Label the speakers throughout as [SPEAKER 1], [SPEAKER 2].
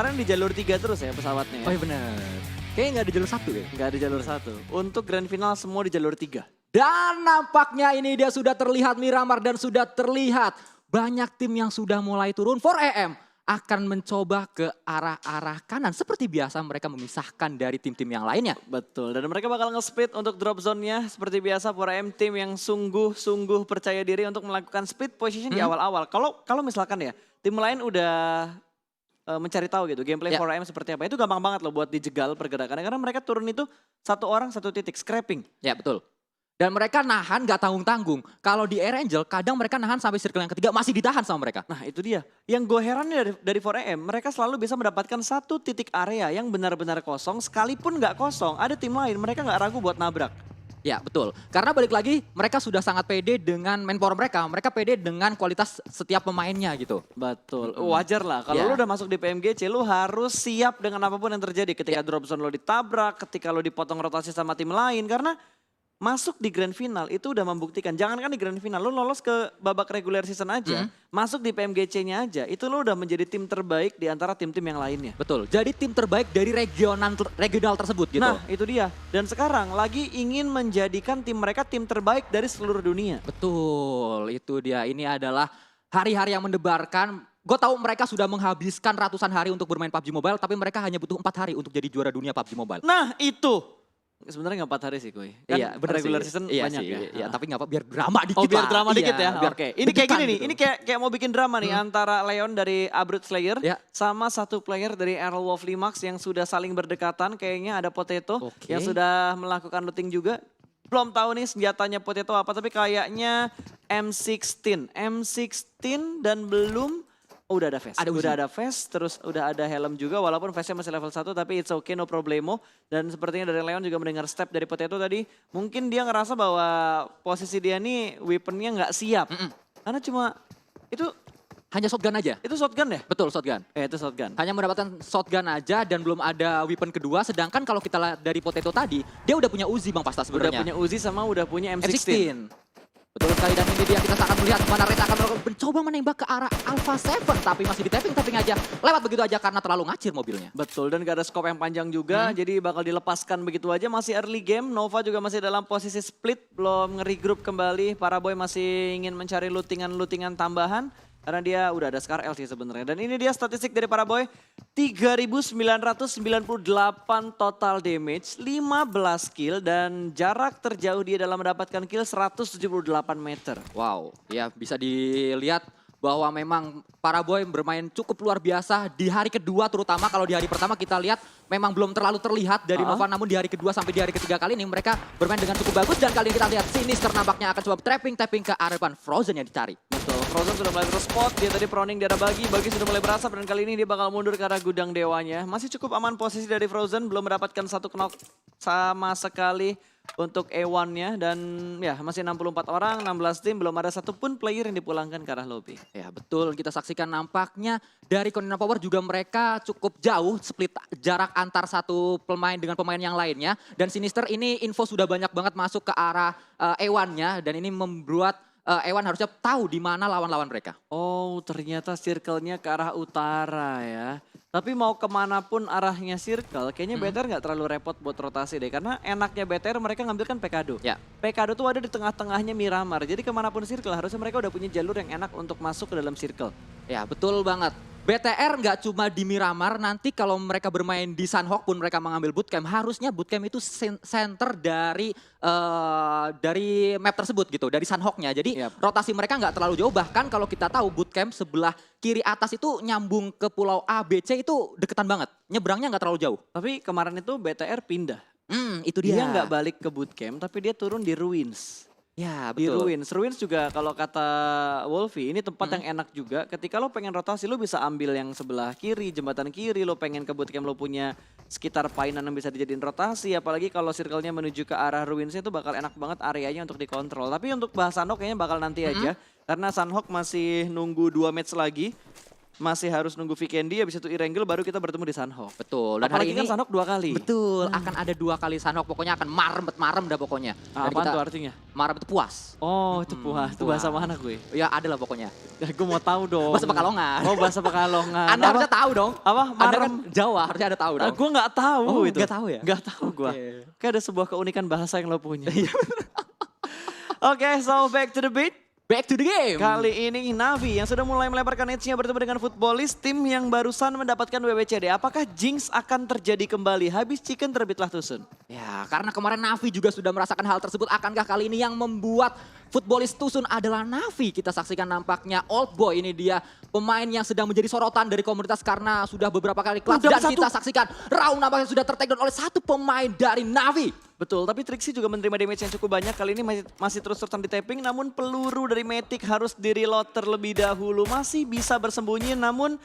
[SPEAKER 1] Kemarin di jalur 3 terus ya pesawatnya.
[SPEAKER 2] Oh iya bener. Kayaknya nggak ada jalur 1 ya.
[SPEAKER 1] Nggak ada jalur 1. Untuk grand final semua di jalur 3.
[SPEAKER 2] Dan nampaknya ini dia sudah terlihat Miramar dan sudah terlihat banyak tim yang sudah mulai turun. 4AM akan mencoba ke arah-arah kanan. Seperti biasa mereka memisahkan dari tim-tim yang lainnya.
[SPEAKER 1] Betul, dan mereka bakal nge-split untuk drop zone-nya. Seperti biasa 4AM tim yang sungguh-sungguh percaya diri untuk melakukan split position di awal-awal. Kalau misalkan ya, tim lain udah mencari tahu gitu gameplay 4AM seperti apa. Itu gampang banget loh buat dijegal pergerakannya. Karena mereka turun itu satu orang satu titik, scrapping.
[SPEAKER 2] Ya betul. Dan mereka nahan gak tanggung-tanggung. Kalau di Air Angel kadang mereka nahan sampai circle yang ketiga masih ditahan sama mereka.
[SPEAKER 1] Nah itu dia. Yang gue herannya dari 4AM, mereka selalu bisa mendapatkan satu titik area yang benar-benar kosong. Sekalipun gak kosong, ada tim lain mereka gak ragu buat nabrak.
[SPEAKER 2] Ya betul, karena balik lagi mereka sudah sangat pede dengan manpower mereka. Mereka pede dengan kualitas setiap pemainnya gitu.
[SPEAKER 1] Betul, wajar lah. Kalau lu udah masuk di PMGC, lu harus siap dengan apapun yang terjadi. Ketika drop zone lo ditabrak, ketika lo dipotong rotasi sama tim lain. Karena masuk di grand final itu udah membuktikan. Jangankan di grand final, lu lolos ke babak regular season aja. Masuk di PMGC-nya aja, itu lu udah menjadi tim terbaik di antara tim-tim yang lainnya.
[SPEAKER 2] Betul, jadi tim terbaik dari regional tersebut gitu.
[SPEAKER 1] Nah itu dia, dan sekarang lagi ingin menjadikan tim mereka tim terbaik dari seluruh dunia.
[SPEAKER 2] Betul, itu dia. Ini adalah hari-hari yang mendebarkan. Gue tahu mereka sudah menghabiskan ratusan hari untuk bermain PUBG Mobile, tapi mereka hanya butuh 4 hari untuk jadi juara dunia PUBG Mobile.
[SPEAKER 1] Nah itu. Sebenarnya nggak 4 hari sih Kuy. Kan
[SPEAKER 2] Iya, bener
[SPEAKER 1] regular
[SPEAKER 2] sih.
[SPEAKER 1] season
[SPEAKER 2] Iya
[SPEAKER 1] banyak
[SPEAKER 2] sih,
[SPEAKER 1] ya.
[SPEAKER 2] iya, tapi nggak apa biar drama dikit
[SPEAKER 1] Oh biar
[SPEAKER 2] lah.
[SPEAKER 1] drama dikit
[SPEAKER 2] Iya,
[SPEAKER 1] ya.
[SPEAKER 2] biar
[SPEAKER 1] Oke. Ini kayak gini nih.
[SPEAKER 2] gitu.
[SPEAKER 1] Ini kayak mau bikin drama nih antara Leon dari Abroad Slayer
[SPEAKER 2] Ya.
[SPEAKER 1] sama satu player dari Aerolwolf Limax yang sudah saling berdekatan. Kayaknya ada Potato
[SPEAKER 2] Oke.
[SPEAKER 1] yang sudah melakukan looting juga. Belum tahu nih senjatanya Potato apa, tapi kayaknya M16. M16 dan belum udah ada vest.
[SPEAKER 2] Ada Uzi.
[SPEAKER 1] Udah ada vest, terus udah ada helm juga walaupun vestnya masih level 1 tapi it's okay, no problemo. Dan sepertinya dari Leon juga mendengar step dari Potato tadi. Mungkin dia ngerasa bahwa posisi dia nih weaponnya nggak siap. Karena cuma itu
[SPEAKER 2] Hanya shotgun aja.
[SPEAKER 1] shotgun ya?
[SPEAKER 2] Betul, shotgun.
[SPEAKER 1] Itu shotgun.
[SPEAKER 2] Hanya mendapatkan shotgun aja dan belum ada weapon kedua. Sedangkan kalau kita lihat dari Potato tadi, dia udah punya Uzi Bang Pasta
[SPEAKER 1] Udah
[SPEAKER 2] sebenarnya.
[SPEAKER 1] punya Uzi sama udah punya M16.
[SPEAKER 2] M16. Betul sekali, dan ini dia kita akan melihat mana Red akan mencoba menembak ke arah Alpha 7. Tapi masih di tapping aja. Lewat begitu aja karena terlalu ngacir mobilnya.
[SPEAKER 1] Betul, dan gak ada scope yang panjang juga, jadi bakal dilepaskan begitu aja. Masih early game, Nova juga masih dalam posisi split, belum nge-regroup kembali. Para boy masih ingin mencari lootingan-lootingan tambahan. Karena dia udah ada Scar L sih sebenarnya. Dan ini dia statistik dari para boy, 3.998 total damage, 15 kill, dan jarak terjauh dia dalam mendapatkan kill 178 meter.
[SPEAKER 2] Wow, ya bisa dilihat bahwa memang para boy bermain cukup luar biasa di hari kedua, terutama kalau di hari pertama kita lihat memang belum terlalu terlihat dari Nova, namun di hari kedua sampai di hari ketiga kali ini mereka bermain dengan cukup bagus, dan kali ini kita lihat Sinister nampaknya akan coba tapping ke arah depan. Frozen yang dicari.
[SPEAKER 1] Betul, Frozen sudah mulai terspot, dia tadi proning di arah Bagi sudah mulai berasap, dan kali ini dia bakal mundur ke arah gudang dewanya. Masih cukup aman posisi dari Frozen, belum mendapatkan satu knock sama sekali untuk E1-nya, dan ya masih 64 orang, 16 tim, belum ada satupun player yang dipulangkan ke arah lobby.
[SPEAKER 2] Ya betul, kita saksikan nampaknya dari Konina Power juga mereka cukup jauh split jarak antar satu pemain dengan pemain yang lainnya. Dan Sinister ini info sudah banyak banget masuk ke arah E1-nya, dan ini membuat E1 harusnya tahu di mana lawan-lawan mereka.
[SPEAKER 1] Oh, ternyata circle-nya ke arah utara ya. Tapi mau kemanapun arahnya circle, kayaknya BTR nggak terlalu repot buat rotasi deh. Karena enaknya BTR mereka ngambil kan Pekado.
[SPEAKER 2] Ya.
[SPEAKER 1] Pekado tuh ada di tengah-tengahnya Miramar. Jadi kemanapun circle harusnya mereka udah punya jalur yang enak untuk masuk ke dalam circle.
[SPEAKER 2] Ya betul banget. BTR nggak cuma di Miramar, nanti kalau mereka bermain di Sunhawk pun mereka mengambil bootcamp, harusnya bootcamp itu center dari map tersebut gitu, dari Sunhawknya. Jadi rotasi mereka nggak terlalu jauh, bahkan kalau kita tahu bootcamp sebelah kiri atas itu nyambung ke pulau A, B, C itu deketan banget, nyebrangnya nggak terlalu jauh.
[SPEAKER 1] Tapi kemarin itu BTR pindah.
[SPEAKER 2] Itu dia.
[SPEAKER 1] Dia nggak balik ke bootcamp, tapi dia turun di Ruins.
[SPEAKER 2] Ya
[SPEAKER 1] Di
[SPEAKER 2] betul.
[SPEAKER 1] Ruins. Ruins juga kalau kata Wolfie ini tempat yang enak juga. Ketika lo pengen rotasi lo bisa ambil yang sebelah kiri, jembatan kiri. Lo pengen ke bootcamp lo punya sekitar painan yang bisa dijadiin rotasi. Apalagi kalau circle-nya menuju ke arah Ruinsnya itu bakal enak banget areanya untuk dikontrol. Tapi untuk bahas Sunhawk kayaknya bakal nanti aja. Karena Sunhawk masih nunggu 2 match lagi. masih harus nunggu Vikendi, habis itu Irengel, baru kita bertemu di Sunhawk.
[SPEAKER 2] Betul. Dan
[SPEAKER 1] Apalagi
[SPEAKER 2] hari ini
[SPEAKER 1] kan Sunhawk 2 kali.
[SPEAKER 2] betul akan ada 2 kali Sunhawk, pokoknya akan marem dah pokoknya. Dan
[SPEAKER 1] Apaan tuh artinya?
[SPEAKER 2] marem itu puas.
[SPEAKER 1] Oh itu puas, itu bahasa mana gue?
[SPEAKER 2] Ya ada lah pokoknya.
[SPEAKER 1] Gue mau tahu dong.
[SPEAKER 2] Bahasa Pekalongan.
[SPEAKER 1] Oh bahasa Pekalongan.
[SPEAKER 2] Anda harusnya tahu dong.
[SPEAKER 1] Apa?
[SPEAKER 2] Anda kan
[SPEAKER 1] Marem.
[SPEAKER 2] Jawa, harusnya ada tahu dong.
[SPEAKER 1] Gue nggak tahu
[SPEAKER 2] Oh,
[SPEAKER 1] itu.
[SPEAKER 2] nggak tahu ya?
[SPEAKER 1] Nggak tahu gue.
[SPEAKER 2] Oke.
[SPEAKER 1] Kayak ada sebuah keunikan bahasa yang lo punya.
[SPEAKER 2] Iya.
[SPEAKER 1] Oke, so back to the beat.
[SPEAKER 2] Back to the game.
[SPEAKER 1] Kali ini Navi yang sudah mulai melebarkan edge-nya bertemu dengan Footballist, tim yang barusan mendapatkan WWCD. Apakah Jinx akan terjadi kembali? Habis Chicken terbitlah Tusun.
[SPEAKER 2] Ya, karena kemarin Navi juga sudah merasakan hal tersebut. Akankah kali ini yang membuat Footballist Tusun adalah Navi? Kita saksikan nampaknya Old Boy, ini dia pemain yang sedang menjadi sorotan dari komunitas karena sudah beberapa kali clutch. Dan kita saksikan Raung nampaknya sudah tertake down oleh satu pemain dari Navi.
[SPEAKER 1] Betul, tapi Trixie juga menerima damage yang cukup banyak. Kali ini masih terus-terusan di tapping, namun peluru dari Matic harus di-reload terlebih dahulu. Masih bisa bersembunyi, namun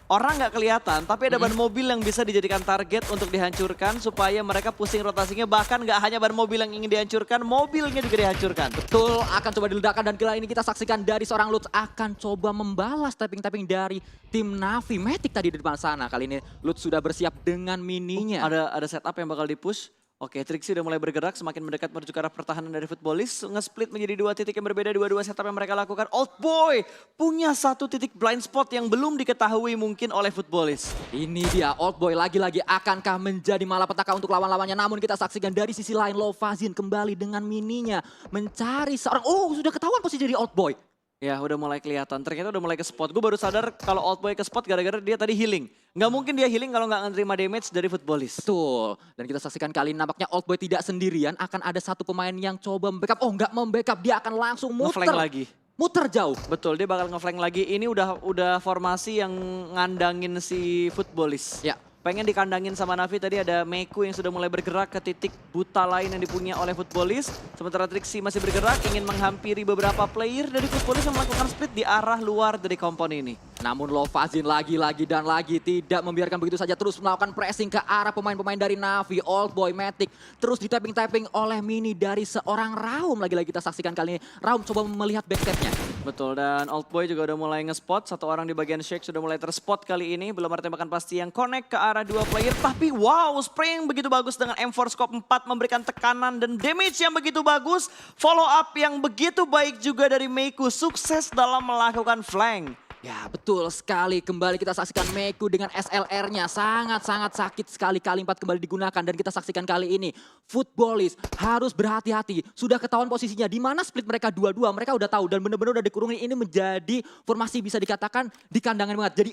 [SPEAKER 1] orang nggak kelihatan. Tapi ada ban mobil yang bisa dijadikan target untuk dihancurkan supaya mereka pusing rotasinya. Bahkan nggak hanya ban mobil yang ingin dihancurkan, mobilnya juga dihancurkan.
[SPEAKER 2] Betul, akan coba diledakkan dan kali ini kita saksikan dari seorang Lutz akan coba membalas tapping-tapping dari tim Navi. Matic tadi di depan sana, kali ini Lutz sudah bersiap dengan mininya.
[SPEAKER 1] Ada setup yang bakal di-push. Oke, Trixie udah mulai bergerak, semakin mendekat menuju ke arah pertahanan dari Footballist. Nge-split menjadi 2 titik yang berbeda, dua setup yang mereka lakukan. Old Boy punya 1 titik blind spot yang belum diketahui mungkin oleh Footballist.
[SPEAKER 2] Ini dia Old Boy lagi-lagi, akankah menjadi malapetaka untuk lawan-lawannya. Namun kita saksikan dari sisi lain Lovazin kembali dengan mininya. Mencari seorang, sudah ketahuan posisi dari Old Boy.
[SPEAKER 1] Ya udah mulai kelihatan, ternyata udah mulai ke spot. Gue baru sadar kalau Old Boy ke spot gara-gara dia tadi healing. Nggak mungkin dia healing kalau nggak nerima damage dari Footballist.
[SPEAKER 2] Betul, dan kita saksikan kali ini nampaknya Old Boy tidak sendirian. Akan ada satu pemain yang coba membackup, nggak membackup, dia akan langsung muter.
[SPEAKER 1] Nge-flank lagi.
[SPEAKER 2] Muter jauh.
[SPEAKER 1] Betul, dia bakal nge-flank lagi. Ini udah formasi yang ngandangin si Footballist.
[SPEAKER 2] Ya.
[SPEAKER 1] Pengen dikandangin sama Navi, tadi ada Meku yang sudah mulai bergerak ke titik buta lain yang dipunya oleh Footballist. Sementara Trixie masih bergerak, ingin menghampiri beberapa player dari Footballist yang melakukan split di arah luar dari kompon ini.
[SPEAKER 2] Namun Lovazin lagi-lagi dan lagi tidak membiarkan begitu saja, terus melakukan pressing ke arah pemain-pemain dari Navi. Old Boy, Matic terus di-tapping-tapping oleh Mini dari seorang Raum. Lagi-lagi kita saksikan kali ini Raum coba melihat backstepnya.
[SPEAKER 1] Betul, dan Old Boy juga udah mulai nge-spot. Satu orang di bagian Shake sudah mulai terspot kali ini. Belum ada tembakan pasti yang connect ke arah 2 player. Tapi wow, spray yang begitu bagus dengan M4 Scope 4 memberikan tekanan dan damage yang begitu bagus. Follow up yang begitu baik juga dari Meku. Sukses dalam melakukan flank.
[SPEAKER 2] Ya betul sekali, kembali kita saksikan Meku dengan SLR-nya sangat-sangat sakit sekali. Kali 4 kembali digunakan dan kita saksikan kali ini Footballist harus berhati-hati. Sudah ketahuan posisinya di mana split mereka 2-2, mereka udah tahu dan benar-benar udah dikurungin. Ini menjadi formasi bisa dikatakan di kandangan banget. Jadi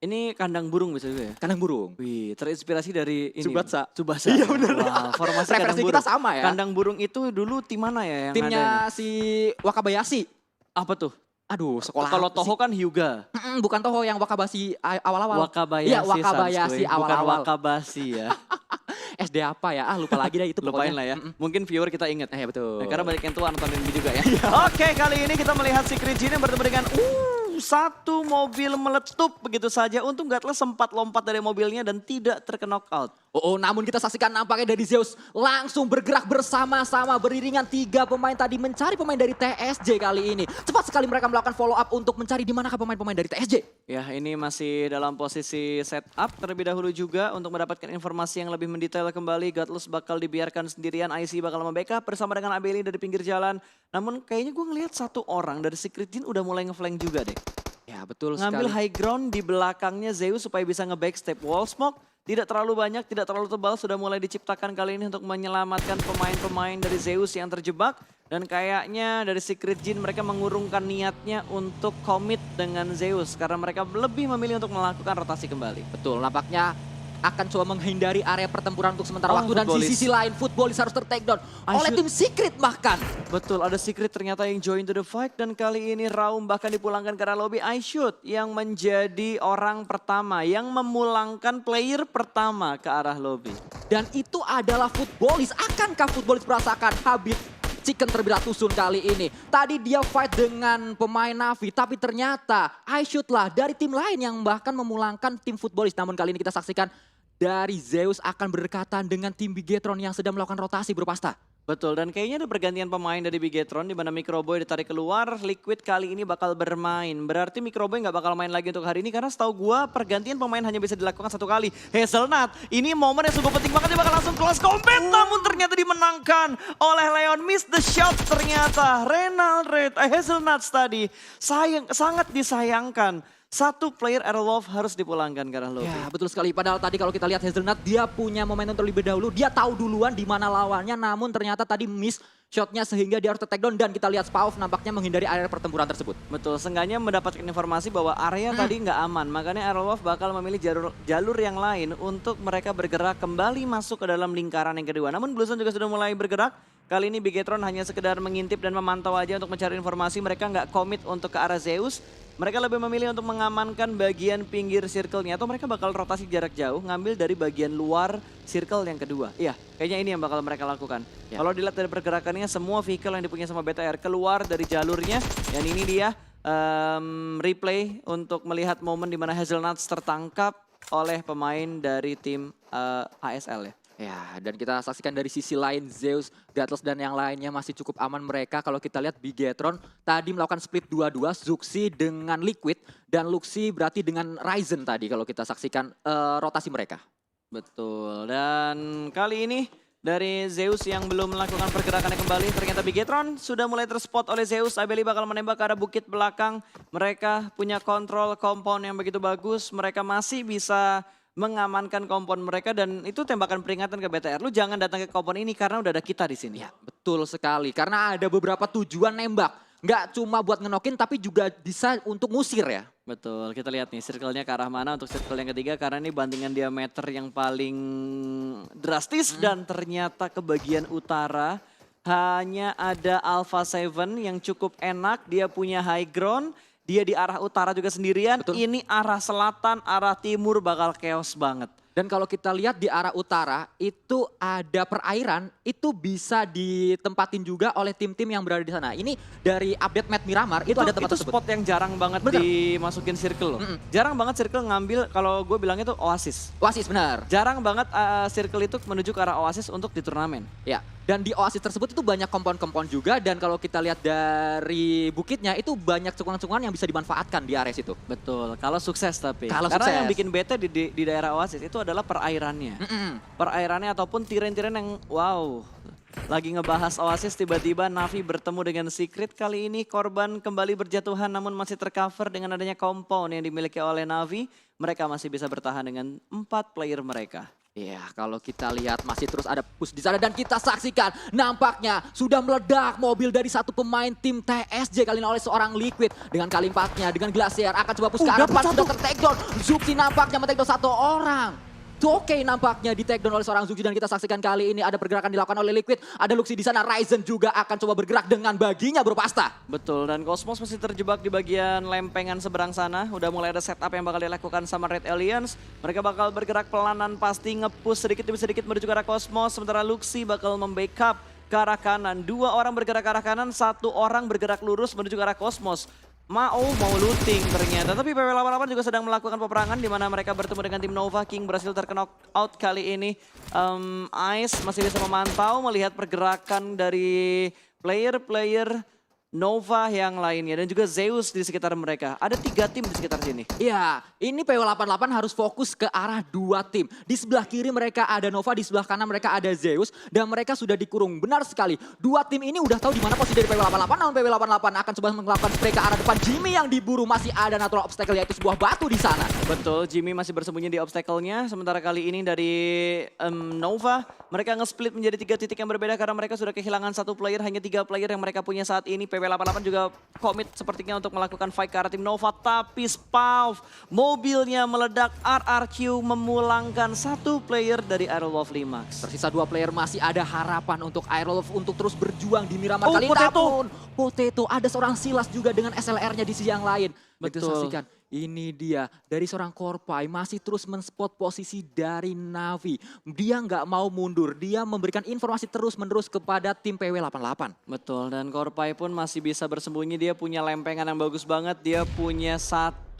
[SPEAKER 1] Ini kandang burung bisa juga ya?
[SPEAKER 2] kandang burung.
[SPEAKER 1] Wih, terinspirasi dari ini.
[SPEAKER 2] Tsubasa.
[SPEAKER 1] Tsubasa.
[SPEAKER 2] Iya bener.
[SPEAKER 1] Wah, formasi kandang
[SPEAKER 2] Referensi
[SPEAKER 1] burung.
[SPEAKER 2] kita sama ya.
[SPEAKER 1] Kandang burung itu dulu tim mana ya yang ada
[SPEAKER 2] Timnya
[SPEAKER 1] ini?
[SPEAKER 2] si Wakabayashi.
[SPEAKER 1] Apa tuh?
[SPEAKER 2] Aduh, sekolah
[SPEAKER 1] Kalau
[SPEAKER 2] apa sih?
[SPEAKER 1] Toho kan Hyuga.
[SPEAKER 2] Bukan Toho yang Wakabayashi awal-awal.
[SPEAKER 1] Wakabayashi.
[SPEAKER 2] Iya, Wakabayashi
[SPEAKER 1] Sans, bukan
[SPEAKER 2] awal-awal.
[SPEAKER 1] Wakabashi ya.
[SPEAKER 2] SD apa ya? Lupa lagi deh itu
[SPEAKER 1] Lupain
[SPEAKER 2] pokoknya.
[SPEAKER 1] lah ya. Mungkin viewer kita inget.
[SPEAKER 2] Betul.
[SPEAKER 1] Nah, karena banyak yang tua nonton ini juga ya. Oke, kali ini kita melihat Secret Jin yang bertemu dengan satu mobil meletup begitu saja. Untung Gatles sempat lompat dari mobilnya dan tidak terkena knockout.
[SPEAKER 2] Namun kita saksikan nampaknya dari Zeus langsung bergerak bersama-sama beriringan 3 pemain tadi mencari pemain dari TSJ kali ini. Cepat sekali mereka melakukan follow up untuk mencari di manakah pemain-pemain dari TSJ.
[SPEAKER 1] Ya, ini masih dalam posisi setup terlebih dahulu juga untuk mendapatkan informasi yang lebih mendetail kembali. Gatles bakal dibiarkan sendirian, IC bakal membackup bersama dengan Abeli dari pinggir jalan. Namun kayaknya gue ngelihat satu orang dari Secret Jin udah mulai ngeflank juga deh.
[SPEAKER 2] Ya betul
[SPEAKER 1] Ngambil
[SPEAKER 2] sekali.
[SPEAKER 1] high ground di belakangnya Zeus supaya bisa nge-backstep. Wall smoke tidak terlalu banyak, tidak terlalu tebal. Sudah mulai diciptakan kali ini untuk menyelamatkan pemain-pemain dari Zeus yang terjebak. Dan kayaknya dari Secret Jin mereka mengurungkan niatnya untuk commit dengan Zeus. Karena mereka lebih memilih untuk melakukan rotasi kembali.
[SPEAKER 2] Betul, nampaknya akan coba menghindari area pertempuran untuk sementara waktu. Dan di
[SPEAKER 1] Footballist.
[SPEAKER 2] sisi lain Footballist harus ter-take down oleh tim Secret bahkan.
[SPEAKER 1] Betul, ada Secret ternyata yang join to the fight. Dan kali ini Raum bahkan dipulangkan ke arah lobby. iShoot yang menjadi orang pertama, yang memulangkan player pertama ke arah lobby.
[SPEAKER 2] Dan itu adalah Footballist. Akankah Footballist merasakan habit Chicken terberat Tusun kali ini? Tadi dia fight dengan pemain Navi, tapi ternyata iShoot lah dari tim lain yang bahkan memulangkan tim Footballist. Namun kali ini kita saksikan dari Zeus akan berdekatan dengan tim Bigetron yang sedang melakukan rotasi, Bro Pasta.
[SPEAKER 1] Betul, dan kayaknya ada pergantian pemain dari Bigetron di mana Microboy ditarik keluar, Liquid kali ini bakal bermain. Berarti Microboy nggak bakal main lagi untuk hari ini karena setahu gua pergantian pemain hanya bisa dilakukan satu kali. Hazelnut, ini momen yang sungguh penting banget, dia bakal langsung close combat, namun ternyata dimenangkan oleh Leon. Miss the shot ternyata, Hazelnut tadi sangat disayangkan. Satu player Aerolove harus dipulangkan karena lobby.
[SPEAKER 2] Ya betul sekali, padahal tadi kalau kita lihat Hazelnut dia punya momentum terlebih dahulu, dia tahu duluan di mana lawannya, namun ternyata tadi miss shotnya sehingga dia harus take down dan kita lihat Spaov nampaknya menghindari area pertempuran tersebut.
[SPEAKER 1] Betul, seenggaknya mendapatkan informasi bahwa area tadi nggak aman, makanya Aerolove bakal memilih jalur yang lain untuk mereka bergerak kembali masuk ke dalam lingkaran yang kedua. Namun Bluezone juga sudah mulai bergerak. Kali ini Bigetron hanya sekedar mengintip dan memantau aja untuk mencari informasi. Mereka nggak komit untuk ke arah Zeus. Mereka lebih memilih untuk mengamankan bagian pinggir circle-nya. Atau mereka bakal rotasi jarak jauh, ngambil dari bagian luar circle yang kedua. Iya, kayaknya ini yang bakal mereka lakukan.
[SPEAKER 2] Ya.
[SPEAKER 1] Kalau dilihat dari pergerakannya, semua vehicle yang dipunya sama BTR keluar dari jalurnya. Dan ini dia replay untuk melihat momen di mana Hazelnuts tertangkap oleh pemain dari tim ASL ya.
[SPEAKER 2] Ya, dan kita saksikan dari sisi lain Zeus, Gatles dan yang lainnya masih cukup aman mereka. Kalau kita lihat Bigetron tadi melakukan split 2-2, Zuxi dengan Liquid dan Luxi berarti dengan Ryzen tadi kalau kita saksikan rotasi mereka.
[SPEAKER 1] Betul, dan kali ini dari Zeus yang belum melakukan pergerakannya kembali, ternyata Bigetron sudah mulai terspot oleh Zeus. Abeli bakal menembak ke arah bukit belakang. Mereka punya kontrol compound yang begitu bagus, mereka masih bisa mengamankan kompon mereka dan itu tembakan peringatan ke BTR. Lu jangan datang ke kompon ini karena udah ada kita di sini.
[SPEAKER 2] Ya, betul sekali. Karena ada beberapa tujuan nembak. Nggak cuma buat ngenokin tapi juga bisa untuk ngusir ya.
[SPEAKER 1] Betul, kita lihat nih circle-nya ke arah mana untuk circle yang ketiga karena ini bandingan diameter yang paling drastis dan ternyata ke bagian utara hanya ada Alpha 7 yang cukup enak, dia punya high ground. Dia di arah utara juga sendirian,
[SPEAKER 2] Betul.
[SPEAKER 1] Ini arah selatan, arah timur bakal chaos banget.
[SPEAKER 2] Dan kalau kita lihat di arah utara itu ada perairan, itu bisa ditempatin juga oleh tim-tim yang berada di sana. Ini dari update Matt Miramar itu ada tempat
[SPEAKER 1] itu
[SPEAKER 2] tersebut.
[SPEAKER 1] spot yang jarang banget
[SPEAKER 2] Bener.
[SPEAKER 1] dimasukin circle loh. Jarang banget circle ngambil, kalau gue bilangnya tuh oasis.
[SPEAKER 2] Oasis benar.
[SPEAKER 1] Jarang banget circle itu menuju ke arah oasis untuk di turnamen.
[SPEAKER 2] Ya, dan di oasis tersebut itu banyak kompon-kompon juga dan kalau kita lihat dari bukitnya itu banyak cekungan-cekungan yang bisa dimanfaatkan di area situ.
[SPEAKER 1] Betul, kalau sukses tapi.
[SPEAKER 2] Kalau
[SPEAKER 1] Karena
[SPEAKER 2] sukses.
[SPEAKER 1] yang bikin bete di daerah oasis itu adalah perairannya. Perairannya ataupun tiren-tiren yang wow. Lagi ngebahas oasis tiba-tiba Navi bertemu dengan Secret. Kali ini korban kembali berjatuhan namun masih tercover dengan adanya compound yang dimiliki oleh Navi. Mereka masih bisa bertahan dengan 4 player mereka.
[SPEAKER 2] Iya, kalau kita lihat masih terus ada push di sana dan kita saksikan nampaknya sudah meledak mobil dari satu pemain tim TSJ kali ini oleh seorang Liquid dengan kali 4-nya dengan Glacier akan coba push ke arah depan sudah ter-take down. Zuxi nampaknya men-take down satu orang. Oke, nampaknya di take down oleh seorang Zuxi dan kita saksikan kali ini ada pergerakan dilakukan oleh Liquid. Ada Luxi di sana, Ryzen juga akan coba bergerak dengan baginya Bro Pasta.
[SPEAKER 1] Betul, dan Cosmos masih terjebak di bagian lempengan seberang sana. Udah mulai ada setup yang bakal dilakukan sama Red Aliens. Mereka bakal bergerak pelanan pasti nge-push sedikit demi sedikit menuju ke arah Cosmos. Sementara Luxi bakal membackup ke arah kanan. 2 orang bergerak ke arah kanan, 1 orang bergerak lurus menuju ke arah Cosmos. Mau looting ternyata, tapi PW88 juga sedang melakukan peperangan di mana mereka bertemu dengan tim Nova. King berhasil terkena out kali ini. Ice masih bisa memantau, melihat pergerakan dari player-player Nova yang lainnya dan juga Zeus di sekitar mereka. Ada 3 tim di sekitar sini.
[SPEAKER 2] Iya, ini PW88 harus fokus ke arah 2 tim. Di sebelah kiri mereka ada Nova, di sebelah kanan mereka ada Zeus. Dan mereka sudah dikurung, benar sekali. 2 tim ini udah tahu di mana posisi dari PW88. Namun PW88 akan coba melakukan spray ke arah depan. Jimmy yang diburu, masih ada natural obstacle yaitu sebuah batu di sana.
[SPEAKER 1] Betul, Jimmy masih bersembunyi di obstacle-nya. Sementara kali ini dari Nova, mereka nge-split menjadi 3 titik yang berbeda karena mereka sudah kehilangan 1 player. Hanya 3 player yang mereka punya saat ini. PW88 juga komit sepertinya untuk melakukan fight ke arah tim Nova. Tapi Spav, mobilnya meledak. RRQ memulangkan 1 player dari Aerolove Limax.
[SPEAKER 2] Tersisa 2 player, masih ada harapan untuk Aerolove untuk terus berjuang di Miramar kali ini.
[SPEAKER 1] Potato.
[SPEAKER 2] Namun, Potato, ada seorang Silas juga dengan SLR-nya di sisi yang lain. Betul.
[SPEAKER 1] Betul.
[SPEAKER 2] Saksikan, ini dia dari seorang Korpai masih terus men-spot posisi dari Navi. Dia nggak mau mundur, dia memberikan informasi terus-menerus kepada tim PW88.
[SPEAKER 1] Betul, dan Korpai pun masih bisa bersembunyi. Dia punya lempengan yang bagus banget. Dia punya 1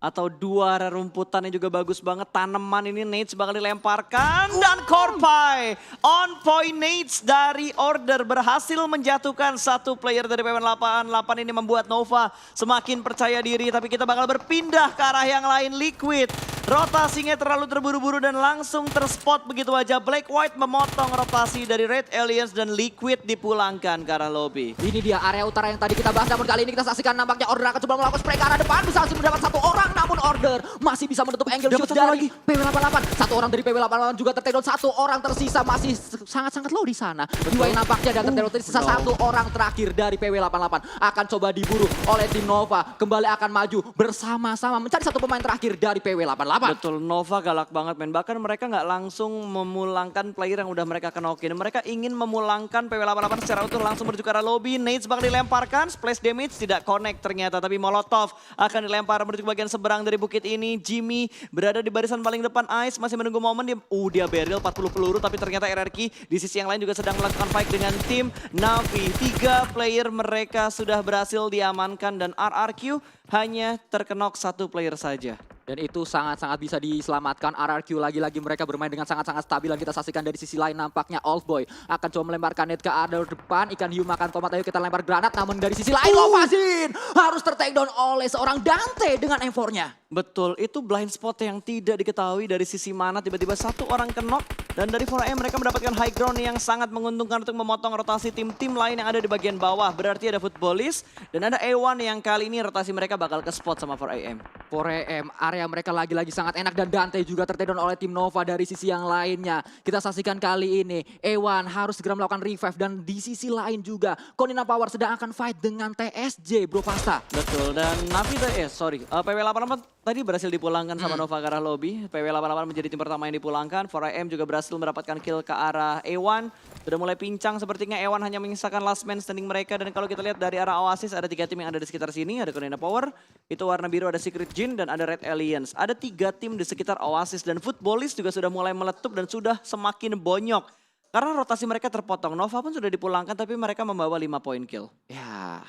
[SPEAKER 1] atau dua rerumputan yang juga bagus banget. Tanaman ini Nades bakal dilemparkan dan Korpai on point. Nades dari Order berhasil menjatuhkan satu player dari PW88 ini, membuat Nova semakin percaya diri. Tapi kita bakal berpindah ke arah yang lain. Liquid rotasinya terlalu terburu-buru dan langsung terspot begitu aja. Black White memotong rotasi dari Red Aliens dan Liquid dipulangkan ke arah lobby.
[SPEAKER 2] Ini dia area utara yang tadi kita bahas, namun kali ini kita saksikan nampaknya Order akan coba melakukan spray ke arah depan. Bisa langsung mendapat satu orang, namun Order masih bisa menutup angle shoot dari PW88. Satu orang dari PW88 juga tertakedown, satu orang tersisa masih sangat-sangat low di sana. Diwai nampaknya dan tertakedown tersisa satu orang terakhir dari PW88. Akan coba diburu oleh tim Nova. Kembali akan maju bersama-sama mencari satu pemain terakhir dari PW88.
[SPEAKER 1] Betul, Nova galak banget men. Bahkan mereka nggak langsung memulangkan player yang udah mereka kenokin. Mereka ingin memulangkan PW88 secara utuh, langsung menuju ke arah lobby. Nades bakal dilemparkan, splash damage tidak connect ternyata. Tapi Molotov akan dilempar menuju ke bagian seberang dari bukit ini. Jimmy berada di barisan paling depan. Ice masih menunggu momen. Dia barrel 40 peluru, tapi ternyata RRQ di sisi yang lain juga sedang melakukan fight dengan tim Navi. 3 player mereka sudah berhasil diamankan dan RRQ hanya terkenok 1 player saja.
[SPEAKER 2] Dan itu sangat-sangat bisa diselamatkan. RRQ lagi-lagi mereka bermain dengan sangat-sangat stabil. Dan kita saksikan dari sisi lain nampaknya Oldboy akan coba melemparkan net ke arah depan. Ikan Hiu makan tomat, ayo kita lempar granat. Namun dari sisi lain Lovazin harus tertakedown oleh seorang Dante dengan M4-nya.
[SPEAKER 1] Betul, itu blind spot yang tidak diketahui dari sisi mana. Tiba-tiba satu orang kenok dan dari 4AM mereka mendapatkan high ground yang sangat menguntungkan untuk memotong rotasi tim-tim lain yang ada di bagian bawah. Berarti ada Footballist dan ada A1 yang kali ini rotasi mereka bakal ke spot sama 4AM.
[SPEAKER 2] 4AM, area mereka lagi-lagi sangat enak dan Dante juga tertakedown oleh tim Nova dari sisi yang lainnya. Kita saksikan kali ini, A1 harus segera melakukan revive dan di sisi lain juga Konina Power sedang akan fight dengan TSJ Bro Pasta.
[SPEAKER 1] Betul, dan Navi PW88 tadi berhasil dipulangkan sama Nova ke arah lobby. PW88 menjadi tim pertama yang dipulangkan. 4AM juga berhasil mendapatkan kill ke arah A1. Sudah mulai pincang sepertinya, A1 hanya menyisakan last man standing mereka. Dan kalau kita lihat dari arah Oasis ada 3 tim yang ada di sekitar sini. Ada Konina Power, itu warna biru, ada Secret Jin dan ada Red Aliens. Ada 3 tim di sekitar Oasis dan Footballist juga sudah mulai meletup dan sudah semakin bonyok. Karena rotasi mereka terpotong. Nova pun sudah dipulangkan tapi mereka membawa 5 poin kill.
[SPEAKER 2] Ya,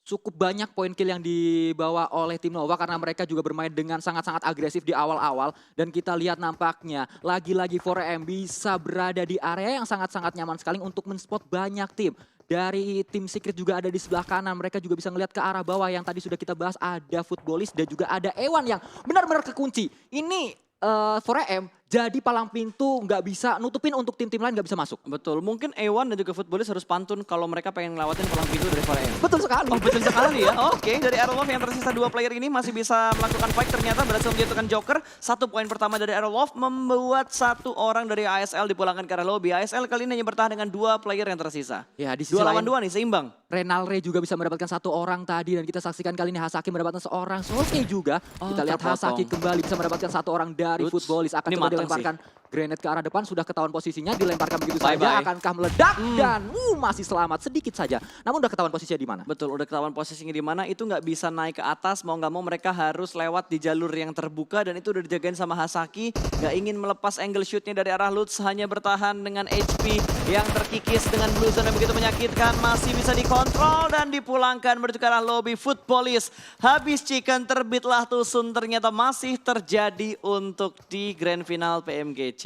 [SPEAKER 2] cukup banyak poin kill yang dibawa oleh tim Nova karena mereka juga bermain dengan sangat-sangat agresif di awal-awal. Dan kita lihat nampaknya lagi-lagi 4AM bisa berada di area yang sangat-sangat nyaman sekali untuk men-spot banyak tim. Dari tim Secret juga ada di sebelah kanan, mereka juga bisa ngelihat ke arah bawah yang tadi sudah kita bahas, ada Footballist dan juga ada Ewan yang benar-benar kekunci. Ini 4AM jadi palang pintu, nggak bisa nutupin untuk tim-tim lain nggak bisa masuk.
[SPEAKER 1] Betul, mungkin A1 dan juga Footballist harus pantun kalau mereka pengen ngelawatin palang pintu dari 4AM.
[SPEAKER 2] Betul sekali.
[SPEAKER 1] Oh betul sekali ya, oke. Dari Aerolove yang tersisa 2 player ini masih bisa melakukan fight, ternyata berhasil menjatuhkan Joker. 1 poin pertama dari Aerolove membuat 1 orang dari ASL dipulangkan ke arah lobby. ASL kali ini hanya bertahan dengan 2 player yang tersisa.
[SPEAKER 2] Ya, di sisi
[SPEAKER 1] 2 lawan
[SPEAKER 2] lain
[SPEAKER 1] 2 nih, seimbang.
[SPEAKER 2] Renalre juga bisa mendapatkan 1 orang tadi dan kita saksikan kali ini Hasaki mendapatkan seorang Soke juga. Kita lihat
[SPEAKER 1] terpotong.
[SPEAKER 2] Hasaki kembali bisa mendapatkan 1 orang dari Footballist. Akan
[SPEAKER 1] Ini
[SPEAKER 2] coba
[SPEAKER 1] matang
[SPEAKER 2] dilemparkan grenade ke arah depan, sudah ketahuan posisinya, dilemparkan begitu
[SPEAKER 1] Bye-bye.
[SPEAKER 2] saja, akankah meledak dan masih selamat sedikit saja. Namun udah ketahuan posisinya di mana.
[SPEAKER 1] Betul, udah ketahuan posisinya di mana, itu nggak bisa naik ke atas, mau nggak mau mereka harus lewat di jalur yang terbuka dan itu udah dijagain sama Hasaki. Nggak ingin melepas angle shootnya dari arah Lutz, hanya bertahan dengan HP yang terkikis dengan blue zone yang begitu menyakitkan. Masih bisa dikontrol dan dipulangkan menuju ke arah lobby. Footballist habis chicken, terbitlah Tusun, ternyata masih terjadi untuk di grand final PMGC.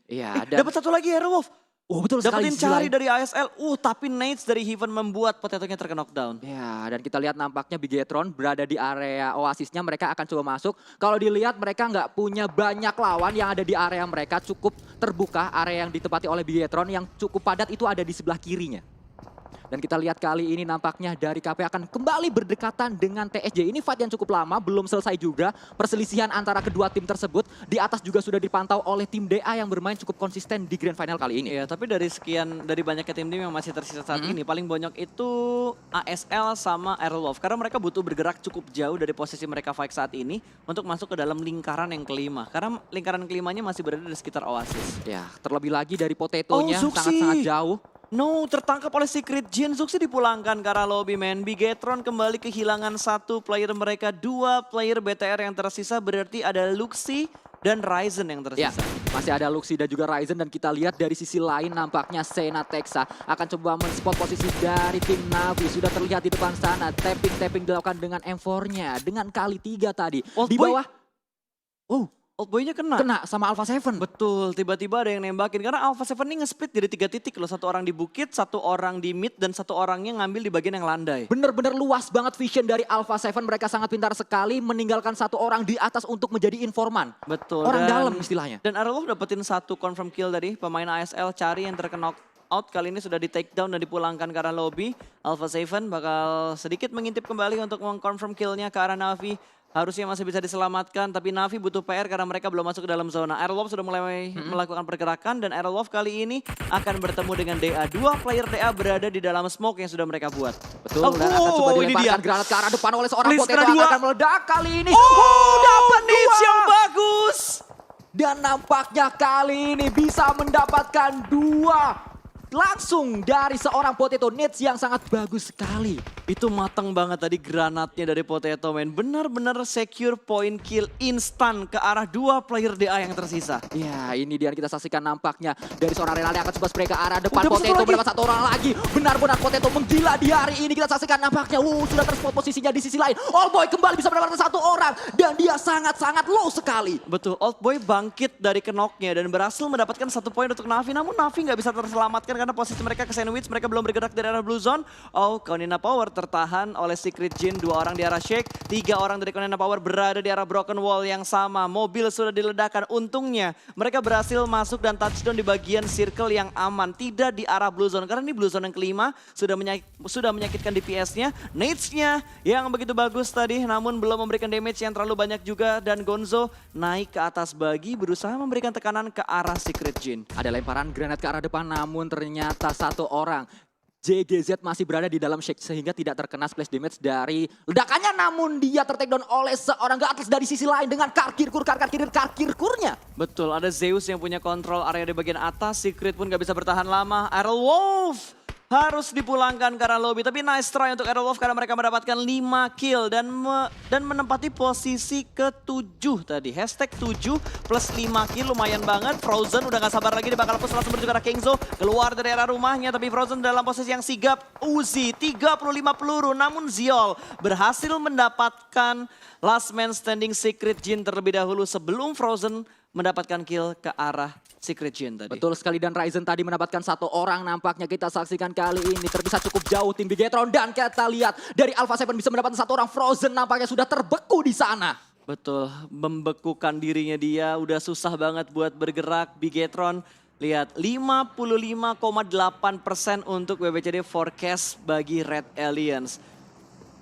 [SPEAKER 2] Iya, dan
[SPEAKER 1] Dapat 1 lagi Aerowolf.
[SPEAKER 2] oh betul sekali.
[SPEAKER 1] Dapetin
[SPEAKER 2] di sisi
[SPEAKER 1] cari
[SPEAKER 2] lain.
[SPEAKER 1] dari ASL. Tapi Nades dari Heaven membuat Potato-nya terkena knockdown.
[SPEAKER 2] Ya, dan kita lihat nampaknya Bigetron berada di area Oasisnya, mereka akan coba masuk. Kalau dilihat mereka nggak punya banyak lawan yang ada di area mereka, cukup terbuka. Area yang ditempati oleh Bigetron yang cukup padat itu ada di sebelah kirinya. Dan kita lihat kali ini nampaknya dari KP akan kembali berdekatan dengan TSJ. Ini fight yang cukup lama, belum selesai juga. Perselisihan antara kedua tim tersebut. Di atas juga sudah dipantau oleh tim DA yang bermain cukup konsisten di grand final kali ini.
[SPEAKER 1] Iya, tapi dari banyaknya tim-tim yang masih tersisa saat ini, paling banyak itu ASL sama Aerolove. Karena mereka butuh bergerak cukup jauh dari posisi mereka fight saat ini untuk masuk ke dalam lingkaran yang kelima. Karena lingkaran kelimanya masih berada di sekitar Oasis.
[SPEAKER 2] Ya, terlebih lagi dari Potato-nya
[SPEAKER 1] Zuxi.
[SPEAKER 2] sangat-sangat jauh.
[SPEAKER 1] No, tertangkap oleh Secret Jin. Zuxi dipulangkan ke arah lobby, men. Bigetron kembali kehilangan 1 player mereka. 2 player BTR yang tersisa berarti ada Luxi dan Ryzen yang
[SPEAKER 2] Ya,
[SPEAKER 1] tersisa.
[SPEAKER 2] masih ada Luxi dan juga Ryzen dan kita lihat dari sisi lain nampaknya Sena Texa akan coba men-spot posisi dari tim Navi. Sudah terlihat di depan sana, tapping dilakukan dengan M4-nya, dengan kali 3 tadi.
[SPEAKER 1] Old
[SPEAKER 2] Di
[SPEAKER 1] Boy.
[SPEAKER 2] bawah, oh
[SPEAKER 1] Old Boy-nya kena.
[SPEAKER 2] sama Alpha 7.
[SPEAKER 1] Betul, tiba-tiba ada yang nembakin. Karena Alpha 7 ini nge-split jadi 3 titik loh. 1 orang di bukit, 1 orang di mid, dan 1 orangnya ngambil di bagian yang landai.
[SPEAKER 2] Bener-bener luas banget vision dari Alpha 7. Mereka sangat pintar sekali meninggalkan 1 orang di atas untuk menjadi informan.
[SPEAKER 1] Betul.
[SPEAKER 2] Orang dalam istilahnya.
[SPEAKER 1] Dan Arlov dapetin 1 confirm kill tadi. Pemain ASL cari yang terkena out. Kali ini sudah di take down dan dipulangkan ke arah lobby. Alpha 7 bakal sedikit mengintip kembali untuk mengconfirm killnya ke arah Navi. Harusnya masih bisa diselamatkan, tapi Navi butuh PR karena mereka belum masuk ke dalam zona. Aerolov sudah mulai melakukan pergerakan dan Aerolov kali ini akan bertemu dengan DA. 2 player DA berada di dalam smoke yang sudah mereka buat.
[SPEAKER 2] Betul, dan akan coba
[SPEAKER 1] ini dia.
[SPEAKER 2] dilemparkan granat ke arah depan oleh seorang
[SPEAKER 1] Please,
[SPEAKER 2] Potato
[SPEAKER 1] kena
[SPEAKER 2] yang
[SPEAKER 1] 2.
[SPEAKER 2] akan meledak kali ini.
[SPEAKER 1] Dapat
[SPEAKER 2] dua.
[SPEAKER 1] hits yang bagus.
[SPEAKER 2] Dan nampaknya kali ini bisa mendapatkan 2 langsung dari seorang Potato. Nets yang sangat bagus sekali.
[SPEAKER 1] Itu matang banget tadi granatnya dari Potato Man. Benar-benar secure point kill instan ke arah 2 player DA yang tersisa.
[SPEAKER 2] Ya, ini dia yang kita saksikan nampaknya dari seorang Renaldi akan coba spray ke arah depan.
[SPEAKER 1] Udah
[SPEAKER 2] Potato
[SPEAKER 1] lagi.
[SPEAKER 2] mendapat 1 orang lagi. Benar-benar Potato menggila di hari ini. Kita saksikan nampaknya. Sudah terspot posisinya di sisi lain. All Boy kembali bisa mendapatkan 1 orang. Dan dia sangat-sangat low sekali.
[SPEAKER 1] Betul, Old Boy bangkit dari kenoknya dan berhasil mendapatkan 1 poin untuk Navi. Namun Navi nggak bisa terselamatkan karena posisi mereka ke sandwich. Mereka belum bergerak dari arah Blue Zone. Konina Power tertahan oleh Secret Jin. 2 orang di arah Shake. 3 orang dari Konina Power berada di arah Broken Wall yang sama. Mobil sudah diledakkan. Untungnya mereka berhasil masuk dan touchdown di bagian circle yang aman. Tidak di arah Blue Zone. Karena ini Blue Zone yang kelima. Sudah menyakitkan DPS-nya. Nades-nya yang begitu bagus tadi. Namun belum memberikan damage yang terlalu banyak juga. Dan Gonzo naik ke atas bagi berusaha memberikan tekanan ke arah Secret Jin.
[SPEAKER 2] Ada lemparan granat ke arah depan namun ternyata 1 orang. JGZ masih berada di dalam shake sehingga tidak terkena splash damage dari ledakannya. Namun dia tertake down oleh seorang ke atas dari sisi lain dengan karkirkurnya.
[SPEAKER 1] Betul, ada Zeus yang punya kontrol area di bagian atas. Secret pun gak bisa bertahan lama. Aerolov harus dipulangkan ke arah lobby. Tapi nice try untuk Aerolov karena mereka mendapatkan 5 kill. Dan menempati posisi ke-7 tadi. Hashtag 7 plus 5 kill lumayan banget. Frozen udah gak sabar lagi. Dia bakal push langsung menuju ke arah Kingzo. Keluar dari area rumahnya. Tapi Frozen dalam posisi yang sigap. Uzi 35 peluru. Namun Ziol berhasil mendapatkan last man standing Secret Jin terlebih dahulu. Sebelum Frozen mendapatkan kill ke arah Secret Jin tadi.
[SPEAKER 2] Betul sekali dan Ryzen tadi mendapatkan 1 orang nampaknya kita saksikan kali ini. Terpisah cukup jauh tim Bigetron dan kita lihat dari Alpha 7 bisa mendapatkan 1 orang. Frozen nampaknya sudah terbeku di sana.
[SPEAKER 1] Betul, membekukan dirinya dia udah susah banget buat bergerak. Bigetron lihat 55,8% untuk WBCD forecast bagi Red Aliens.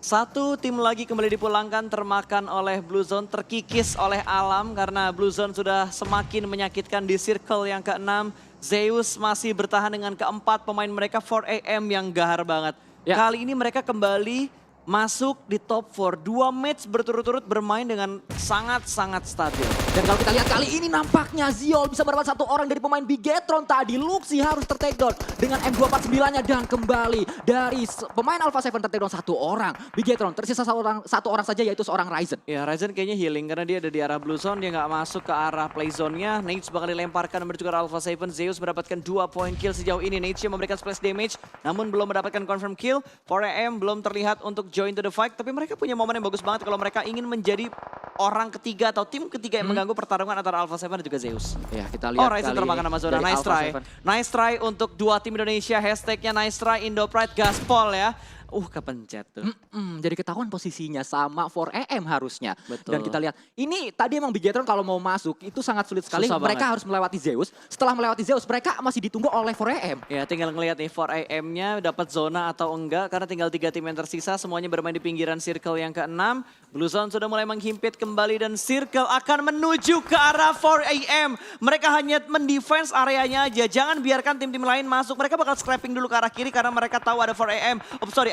[SPEAKER 1] 1 tim lagi kembali dipulangkan termakan oleh Blue Zone, terkikis oleh alam karena Blue Zone sudah semakin menyakitkan di circle yang ke-6. Zeus masih bertahan dengan ke-4 pemain mereka 4AM yang gahar banget.
[SPEAKER 2] Ya.
[SPEAKER 1] Kali ini mereka kembali masuk di top 4. 2 match berturut-turut bermain dengan sangat-sangat stabil.
[SPEAKER 2] Dan kalau kita lihat kali ini nampaknya Ziol bisa mendapat 1 orang dari pemain Bigetron tadi. Luxi harus tertake down dengan M249-nya dan kembali dari pemain Alpha 7 tertake down 1 orang. Bigetron tersisa 1 orang saja yaitu seorang Ryzen.
[SPEAKER 1] Ya, Ryzen kayaknya healing karena dia ada di arah Blue Zone. Dia nggak masuk ke arah play zone-nya. Nades bakal dilemparkan menuju ke arah Alpha 7. Zeus mendapatkan 2 point kill sejauh ini. Nades memberikan splash damage namun belum mendapatkan confirm kill. 4AM belum terlihat untuk join to the fight. Tapi mereka punya momen yang bagus banget kalau mereka ingin menjadi orang ketiga atau tim ketiga yang mengganggu pertarungan antara Alpha 7 dan juga Zeus.
[SPEAKER 2] Ya, kita lihat
[SPEAKER 1] Ryzen
[SPEAKER 2] kali
[SPEAKER 1] termakan
[SPEAKER 2] ini
[SPEAKER 1] sama zona.
[SPEAKER 2] dari
[SPEAKER 1] Nice
[SPEAKER 2] Alpha
[SPEAKER 1] try.
[SPEAKER 2] 7.
[SPEAKER 1] Nice try untuk 2 tim Indonesia. Hashtagnya nice try Indo Pride Gaspol ya. Kepencet tuh.
[SPEAKER 2] Jadi ketahuan posisinya sama 4AM harusnya.
[SPEAKER 1] Betul.
[SPEAKER 2] Dan kita lihat, ini tadi emang Bigetron kalau mau masuk itu sangat sulit sekali.
[SPEAKER 1] Susah
[SPEAKER 2] Mereka
[SPEAKER 1] banget.
[SPEAKER 2] harus melewati Zeus. Setelah melewati Zeus, mereka masih ditunggu oleh 4AM.
[SPEAKER 1] Ya, tinggal ngelihat nih 4AM-nya dapat zona atau enggak karena tinggal 3 tim yang tersisa semuanya bermain di pinggiran circle yang ke-6. Blue Zone sudah mulai menghimpit kembali dan circle akan menuju ke arah 4AM. Mereka hanya mendefense areanya aja. Jangan biarkan tim-tim lain masuk. Mereka bakal scrapping dulu ke arah kiri karena mereka tahu ada 4AM.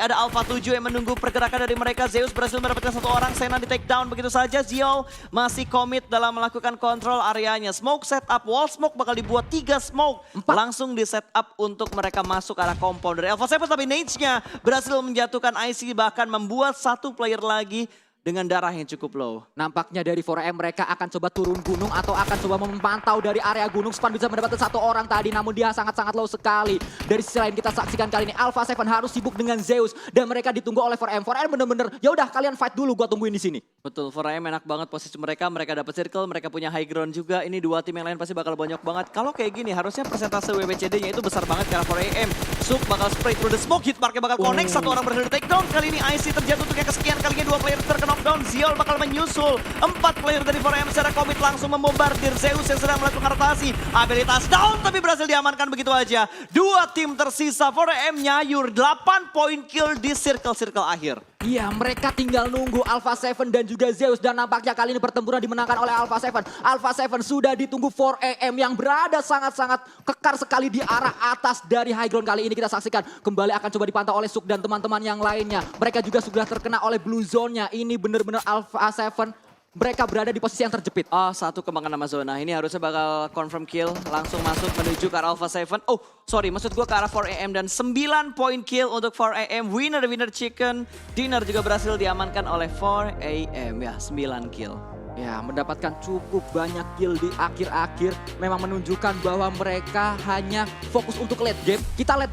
[SPEAKER 1] Ada Alpha 7 yang menunggu pergerakan dari mereka. Zeus berhasil mendapatkan 1 orang. Sena di take down begitu saja. Ziol masih komit dalam melakukan kontrol areanya. Smoke setup, wall smoke bakal dibuat 3 smoke. Langsung di setup untuk mereka masuk ke arah compound dari Alpha 7. Tapi Nage-nya berhasil menjatuhkan IC bahkan membuat 1 player lagi dengan darah yang cukup low.
[SPEAKER 2] Nampaknya dari 4AM mereka akan coba turun gunung atau akan coba memantau dari area gunung. Span bisa mendapatkan satu orang tadi, namun dia sangat-sangat low sekali. Dari sisi lain kita saksikan kali ini Alpha 7 harus sibuk dengan Zeus dan mereka ditunggu oleh 4AM. 4AM bener-bener ya udah kalian fight dulu, gua tungguin di sini.
[SPEAKER 1] Betul, 4AM enak banget posisi mereka dapat circle, mereka punya high ground juga. Ini dua tim yang lain pasti bakal bonyok banget. Kalau kayak gini harusnya persentase WBCD-nya itu besar banget karena 4AM. Suk bakal spray through the smoke, Hitmark bakal connect, satu orang berhasil take down. Kali ini IC terjatuh untuk yang kesekian kalinya, dua player terknockdown. Ziol bakal menyusul, 4 player dari 4AM secara komit langsung membombardir Zeus yang sedang melakukan rotasi. Abilitas down tapi berhasil diamankan begitu aja. Dua tim tersisa, 4AM nyayur 8 point kill di circle-circle akhir.
[SPEAKER 2] Iya, mereka tinggal nunggu Alpha 7 dan juga Zeus. Dan nampaknya kali ini pertempuran dimenangkan oleh Alpha 7. Alpha 7 sudah ditunggu 4AM yang berada sangat-sangat kekar sekali di arah atas dari high ground. Kali ini kita saksikan kembali akan coba dipantau oleh Suk dan teman-teman yang lainnya. Mereka juga sudah terkena oleh blue zone-nya. Ini benar-benar Alpha 7. Mereka berada di posisi yang terjepit.
[SPEAKER 1] Satu kembangan nama zona. Ini harusnya bakal confirm kill. Langsung masuk menuju ke arah Alpha 7. Oh, sorry. Maksud gue ke arah 4AM. Dan 9 point kill untuk 4AM. Winner chicken. Dinner juga berhasil diamankan oleh 4AM. Ya, 9 kill.
[SPEAKER 2] Ya, mendapatkan cukup banyak kill di akhir-akhir. Memang menunjukkan bahwa mereka hanya fokus untuk late game. Kita late